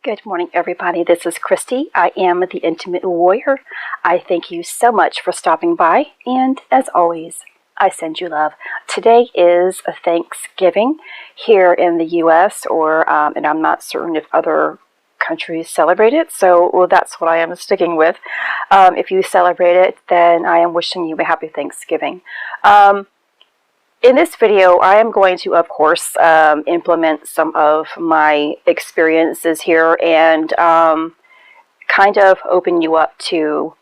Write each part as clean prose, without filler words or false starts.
Good morning, everybody. This is Christy. I am the Intimate Warrior. I thank you so much for stopping by, and as always, I send you love. Today is a Thanksgiving here in the U.S., and I'm not certain if other countries celebrate it, so that's what I am sticking with. If you celebrate it, then I am wishing you a happy Thanksgiving. In this video, I am going to, of course, implement some of my experiences here and kind of open you up to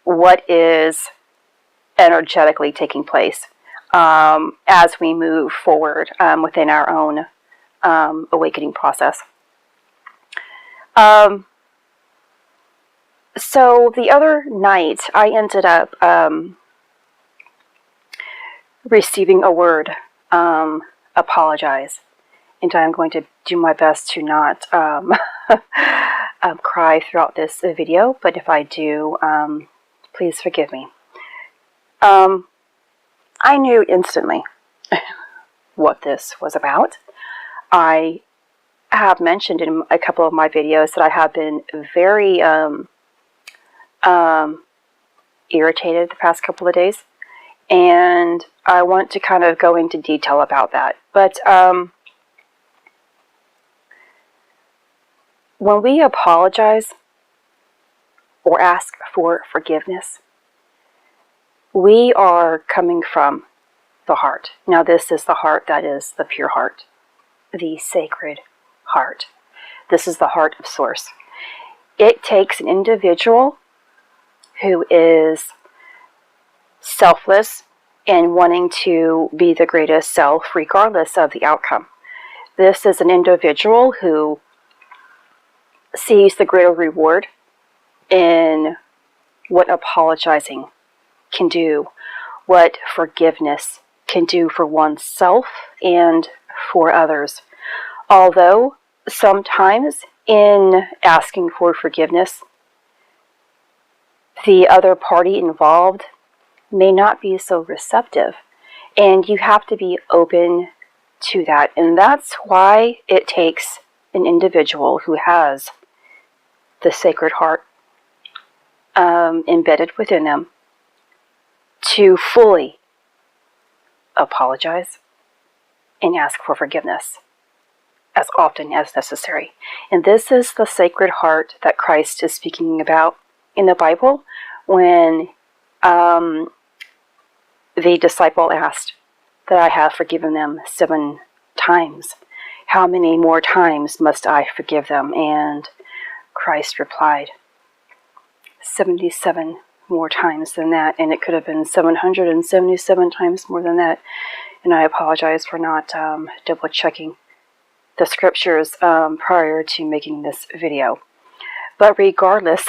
what is energetically taking place as we move forward within our own awakening process. So the other night, I ended up receiving a word, apologize, and I'm going to do my best to not cry throughout this video, but if I do, please forgive me. I knew instantly what this was about. I have mentioned in a couple of my videos that I have been very irritated the past couple of days. And I want to kind of go into detail about that. But when we apologize or ask for forgiveness, we are coming from the heart. Now, this is the heart that is the pure heart, the sacred heart. This is the heart of Source. It takes an individual who is selfless and wanting to be the greatest self regardless of the outcome. This is an individual who sees the greater reward in what apologizing can do, what forgiveness can do for oneself and for others. Although sometimes in asking for forgiveness, the other party involved may not be so receptive, and you have to be open to that. And that's why it takes an individual who has the sacred heart embedded within them to fully apologize and ask for forgiveness as often as necessary. And this is the sacred heart that Christ is speaking about in the Bible when the disciple asked that I have forgiven them 7 times. How many more times must I forgive them? And Christ replied, 77 more times than that. And it could have been 777 times more than that. And I apologize for not double checking the scriptures prior to making this video. But regardless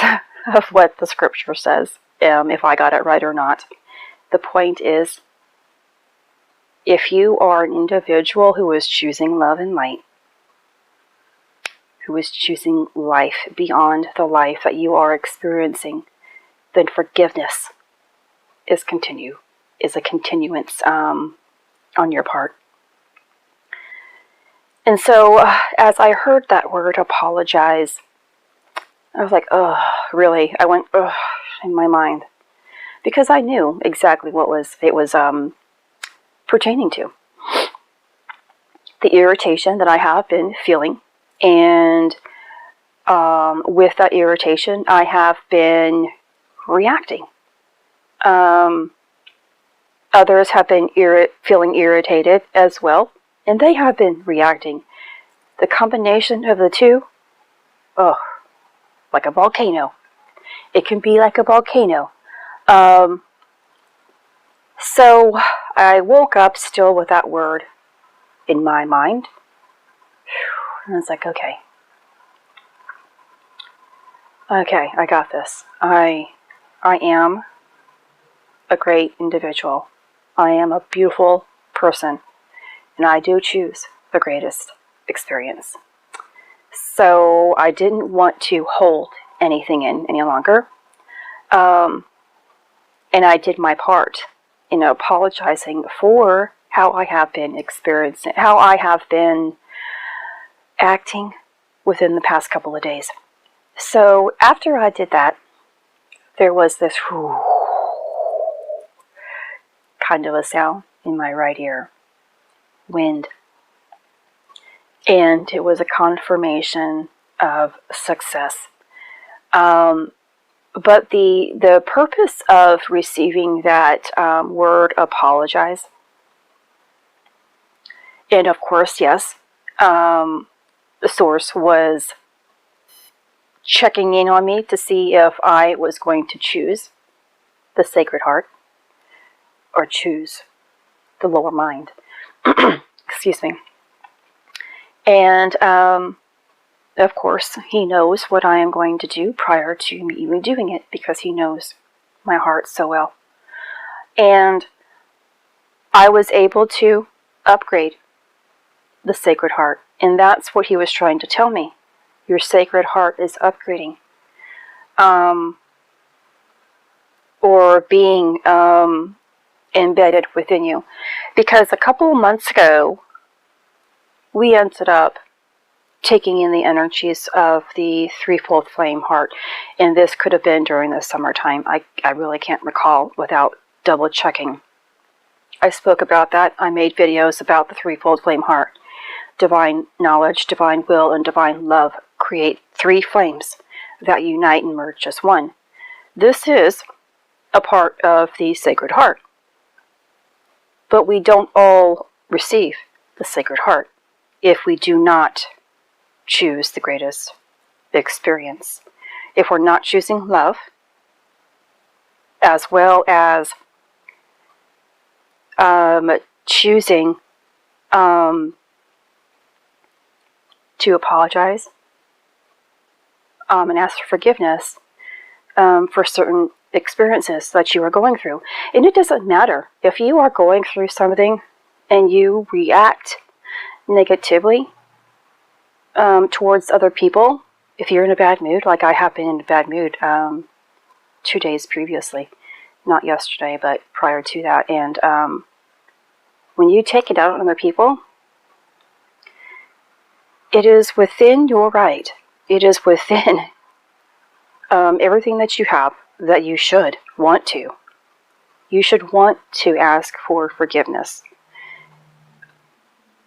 of what the scripture says, if I got it right or not, the point is, if you are an individual who is choosing love and light, who is choosing life beyond the life that you are experiencing, then forgiveness is a continuance on your part. And so, as I heard that word apologize, I was like, oh, really? I went, oh, in my mind. Because I knew exactly what it was pertaining to. The irritation that I have been feeling. And with that irritation, I have been reacting. Others have been feeling irritated as well. And they have been reacting. The combination of the two, like a volcano. It can be like a volcano. So I woke up still with that word in my mind. And I was like, okay, I got this. I am a great individual. I am a beautiful person. And I do choose the greatest experience. So I didn't want to hold anything in any longer. And I did my part in apologizing for how I have been experiencing, how I have been acting within the past couple of days. So after I did that, there was this kind of a sound in my right ear, wind. And it was a confirmation of success. But the purpose of receiving that word apologize, and of course, yes, the source was checking in on me to see if I was going to choose the Sacred Heart or choose the lower mind. Excuse me. And of course, he knows what I am going to do prior to me even doing it, because he knows my heart so well. And I was able to upgrade the Sacred Heart. And that's what he was trying to tell me. Your Sacred Heart is upgrading. Or being embedded within you. Because a couple of months ago, we ended up taking in the energies of the threefold flame heart. And this could have been during the summertime. I really can't recall without double checking. I spoke about that. I made videos about the threefold flame heart. Divine knowledge, divine will, and divine love create three flames that unite and merge as one. This is a part of the Sacred Heart. But we don't all receive the Sacred Heart if we do not choose the greatest experience. If we're not choosing love, as well as choosing to apologize and ask for forgiveness for certain experiences that you are going through. And it doesn't matter if you are going through something and you react negatively towards other people. If you're in a bad mood, like I have been in a bad mood 2 days previously, not yesterday, but prior to that, and when you take it out on other people, it is within your right. It is within everything that you have that you should want to. You should want to ask for forgiveness.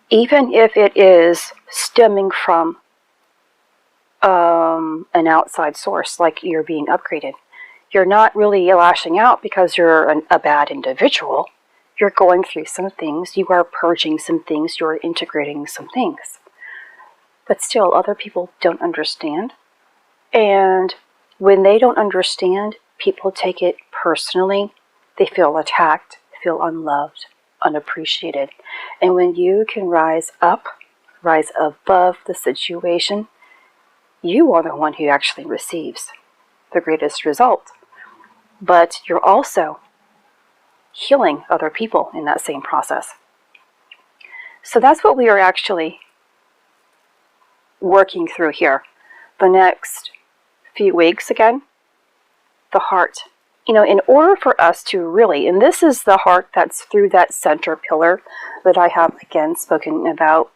Even if it is stemming from an outside source, like you're being upgraded. You're not really lashing out because you're a bad individual. You're going through some things. You are purging some things. You're integrating some things. But still, other people don't understand. And when they don't understand, people take it personally. They feel attacked, feel unloved, unappreciated. And when you can rise up, rise above the situation, you are the one who actually receives the greatest result. But you're also healing other people in that same process. So that's what we are actually working through here. The next few weeks, again, the heart. You know, in order for us to really, and this is the heart that's through that center pillar that I have, again, spoken about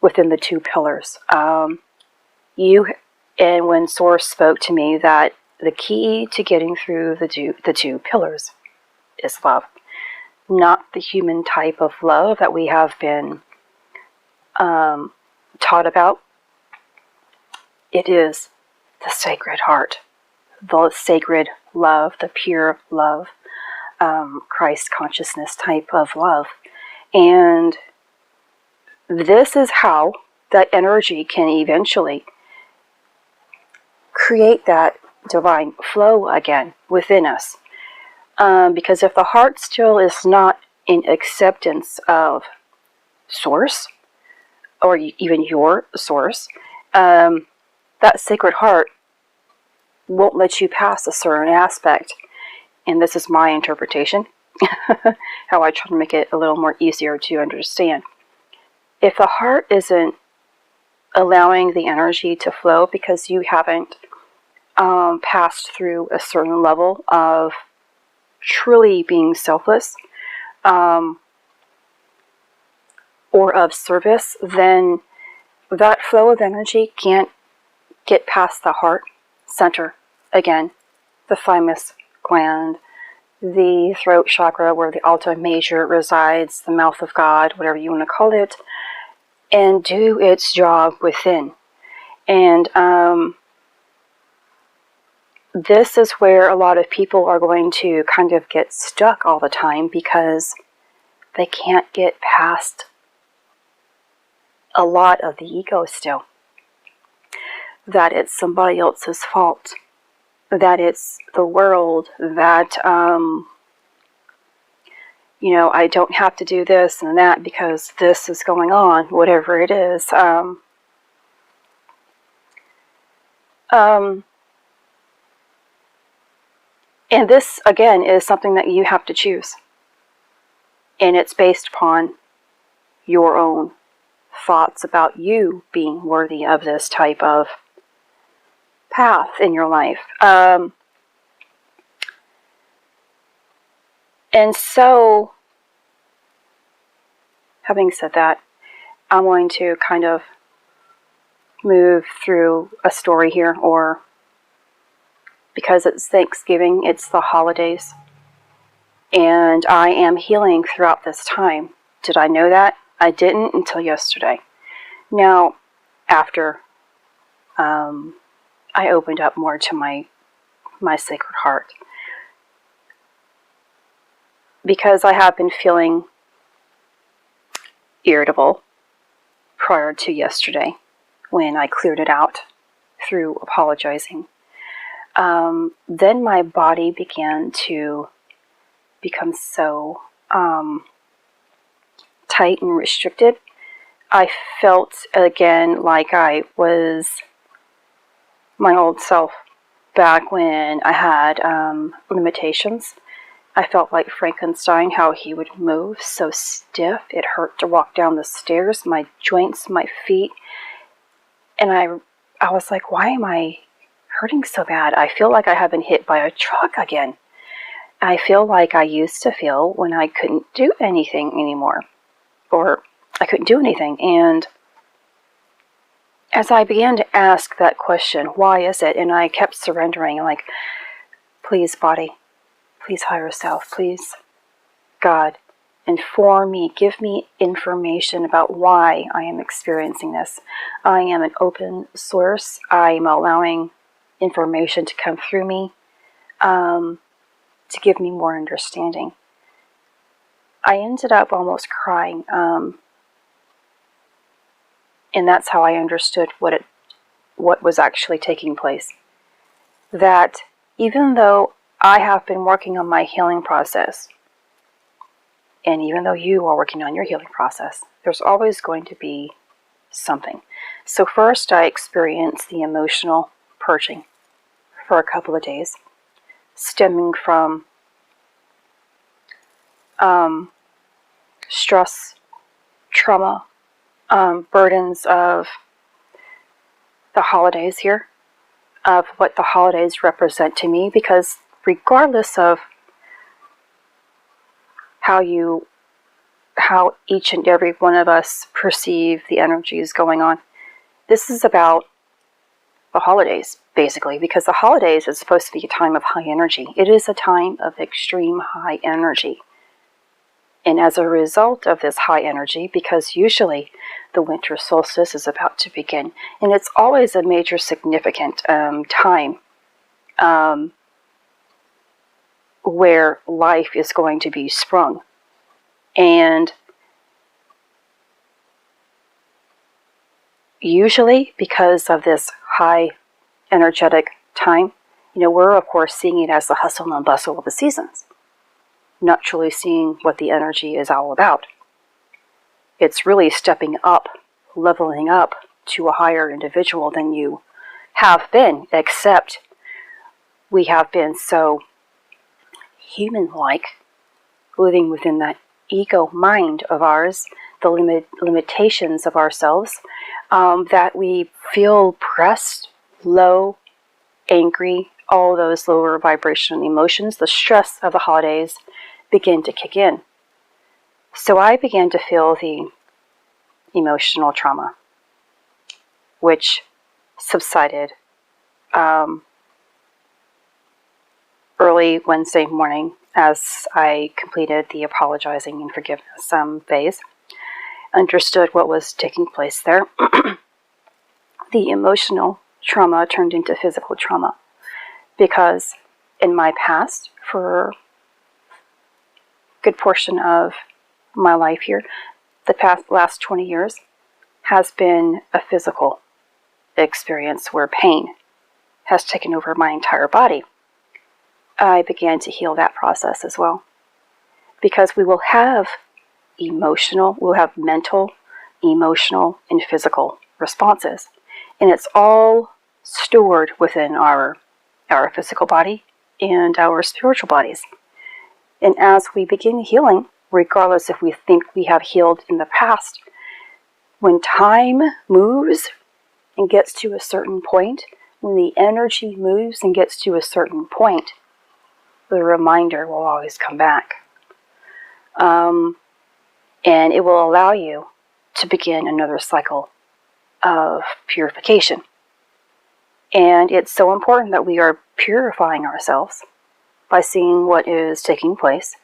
within the two pillars. And when Source spoke to me that the key to getting through the two pillars is love. Not the human type of love that we have been taught about. It is the Sacred Heart, the sacred love, the pure love, Christ consciousness type of love. And this is how that energy can eventually create that divine flow again within us. Because if the heart still is not in acceptance of Source, or even your Source, that Sacred Heart won't let you pass a certain aspect. And this is my interpretation, how I try to make it a little more easier to understand. If the heart isn't allowing the energy to flow because you haven't passed through a certain level of truly being selfless or of service, then that flow of energy can't get past the heart center again, the thymus gland, the throat chakra where the Alta Major resides, the mouth of God, whatever you want to call it, and do its job within. And this is where a lot of people are going to kind of get stuck all the time because they can't get past a lot of the ego still. That it's somebody else's fault. That it's the world. That, I don't have to do this and that because this is going on, whatever it is. And this, again, is something that you have to choose. And it's based upon your own thoughts about you being worthy of this type of path in your life. And so, having said that, I'm going to kind of move through a story here, or because it's Thanksgiving, it's the holidays, and I am healing throughout this time. Did I know that? I didn't until yesterday. Now, after I opened up more to my Sacred Heart, because I have been feeling irritable prior to yesterday when I cleared it out through apologizing. Then my body began to become so tight and restricted. I felt again like I was my old self back when I had limitations. I felt like Frankenstein, how he would move so stiff. It hurt to walk down the stairs, my joints, my feet. And I was like, why am I hurting so bad? I feel like I have been hit by a truck again. I feel like I used to feel when I couldn't do anything anymore. Or I couldn't do anything. And as I began to ask that question, why is it? And I kept surrendering, like, please, body. Please, higher self. Please, God, inform me. Give me information about why I am experiencing this. I am an open source. I am allowing information to come through me to give me more understanding. I ended up almost crying, and that's how I understood what was actually taking place. That even though I have been working on my healing process, and even though you are working on your healing process, there's always going to be something. So first I experienced the emotional purging for a couple of days, stemming from stress, trauma, burdens of the holidays here, of what the holidays represent to me, because regardless of how each and every one of us perceive the energies going on, this is about the holidays, basically, because the holidays is supposed to be a time of high energy. It is a time of extreme high energy. And as a result of this high energy, because usually the winter solstice is about to begin, and it's always a major significant time where life is going to be sprung. And usually, because of this high energetic time, we're of course seeing it as the hustle and bustle of the seasons, not truly seeing what the energy is all about. It's really stepping up, leveling up to a higher individual than you have been, except we have been so human-like, living within that ego mind of ours, the limitations of ourselves, that we feel pressed, low, angry, all those lower vibration emotions, the stress of the holidays begin to kick in. So I began to feel the emotional trauma. which subsided early Wednesday morning as I completed the apologizing and forgiveness phase. Understood what was taking place there. The emotional trauma turned into physical trauma because in my past, for a good portion of my life here, the last 20 years has been a physical experience where pain has taken over my entire body. I began to heal that process as well, because we will have mental, emotional, and physical responses, and it's all stored within our physical body and our spiritual bodies. And as we begin healing, regardless if we think we have healed in the past, when time moves and gets to a certain point, when the energy moves and gets to a certain point, the reminder will always come back. And it will allow you to begin another cycle of purification. And it's so important that we are purifying ourselves by seeing what is taking place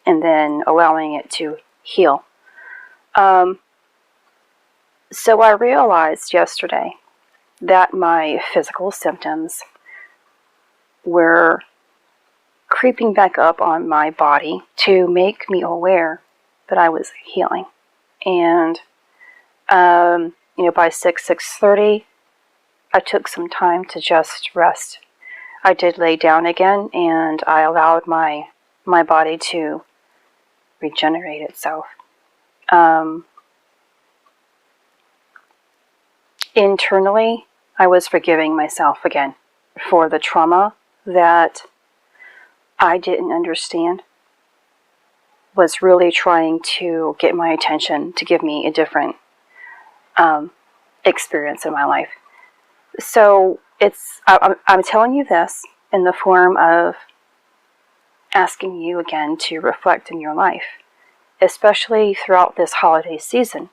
and then allowing it to heal. So I realized yesterday that my physical symptoms were creeping back up on my body to make me aware that I was healing. And, by 6:30, I took some time to just rest. I did lay down again, and I allowed my body to regenerate itself. Internally, I was forgiving myself again for the trauma that I didn't understand, was really trying to get my attention to give me a different experience in my life. So I'm telling you this in the form of asking you again to reflect in your life, especially throughout this holiday season.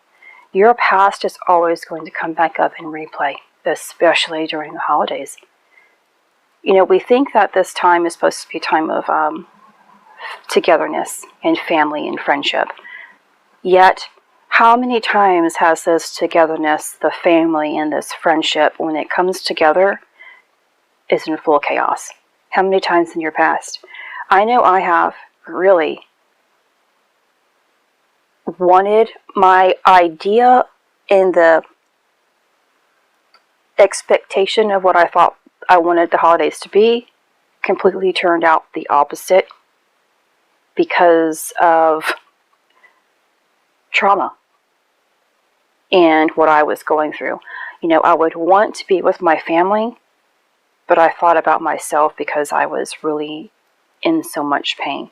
Your past is always going to come back up in replay, especially during the holidays. We think that this time is supposed to be a time of togetherness and family and friendship. Yet, how many times has this togetherness, the family, and this friendship, when it comes together, is in full chaos? How many times in your past? I know I have really wanted my idea and the expectation of what I thought I wanted the holidays to be completely turned out the opposite because of trauma and what I was going through. I would want to be with my family, but I thought about myself because I was really in so much pain.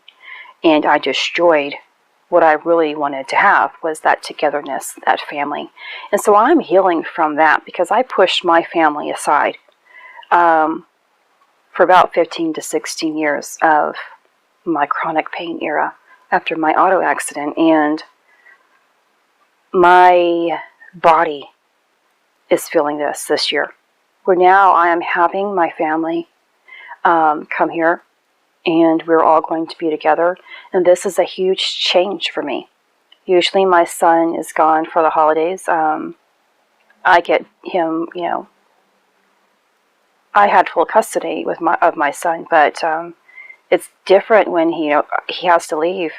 And I destroyed what I really wanted to have, was that togetherness, that family. And so I'm healing from that because I pushed my family aside for about 15 to 16 years of my chronic pain era after my auto accident. And my body is feeling this year, where now I am having my family come here, and we're all going to be together. And this is a huge change for me. Usually my son is gone for the holidays. I get him, I had full custody of my son, but it's different when he has to leave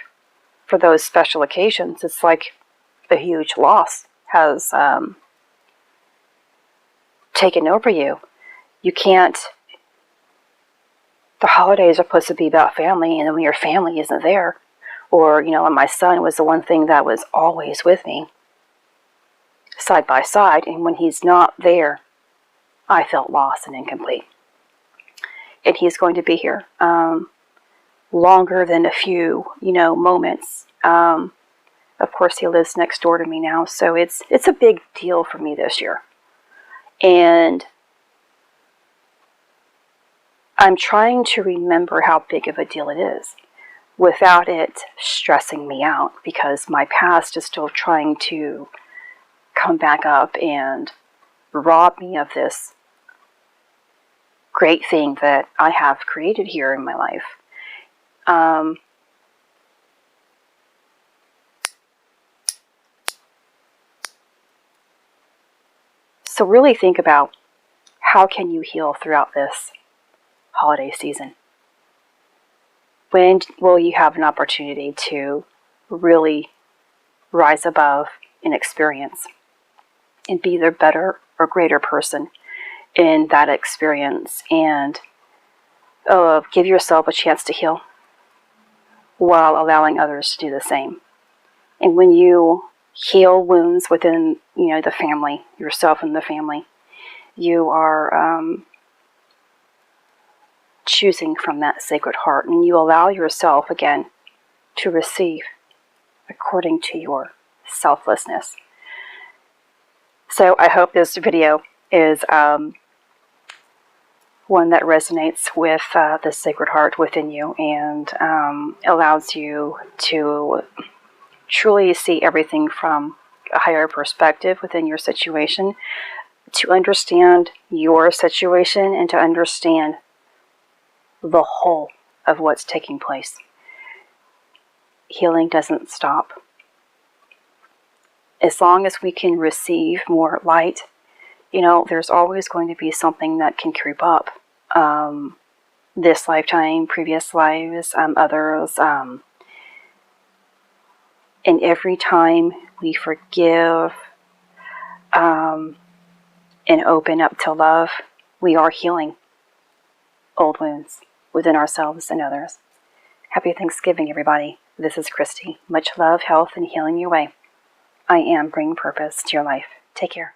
for those special occasions. It's like a huge loss has taken over you. You can't. The holidays are supposed to be about family, and then when your family isn't there, or, and my son was the one thing that was always with me, side by side, and when he's not there, I felt lost and incomplete. And he's going to be here longer than a few, moments. Of course, he lives next door to me now, so it's a big deal for me this year. And I'm trying to remember how big of a deal it is without it stressing me out, because my past is still trying to come back up and rob me of this great thing that I have created here in my life. So really think about, how can you heal throughout this holiday season? When will you have an opportunity to really rise above and experience and be the better or greater person in that experience, and give yourself a chance to heal while allowing others to do the same? And when you heal wounds within, the family, yourself and the family, you are choosing from that sacred heart, and you allow yourself again to receive according to your selflessness. So I hope this video is one that resonates with the sacred heart within you, and allows you to truly see everything from a higher perspective within your situation, to understand your situation and to understand the whole of what's taking place. Healing doesn't stop. As long as we can receive more light, there's always going to be something that can creep up. This lifetime, previous lives, others. And every time we forgive and open up to love, we are healing old wounds within ourselves and others. Happy Thanksgiving, everybody. This is Christy. Much love, health, and healing your way. I am bringing purpose to your life. Take care.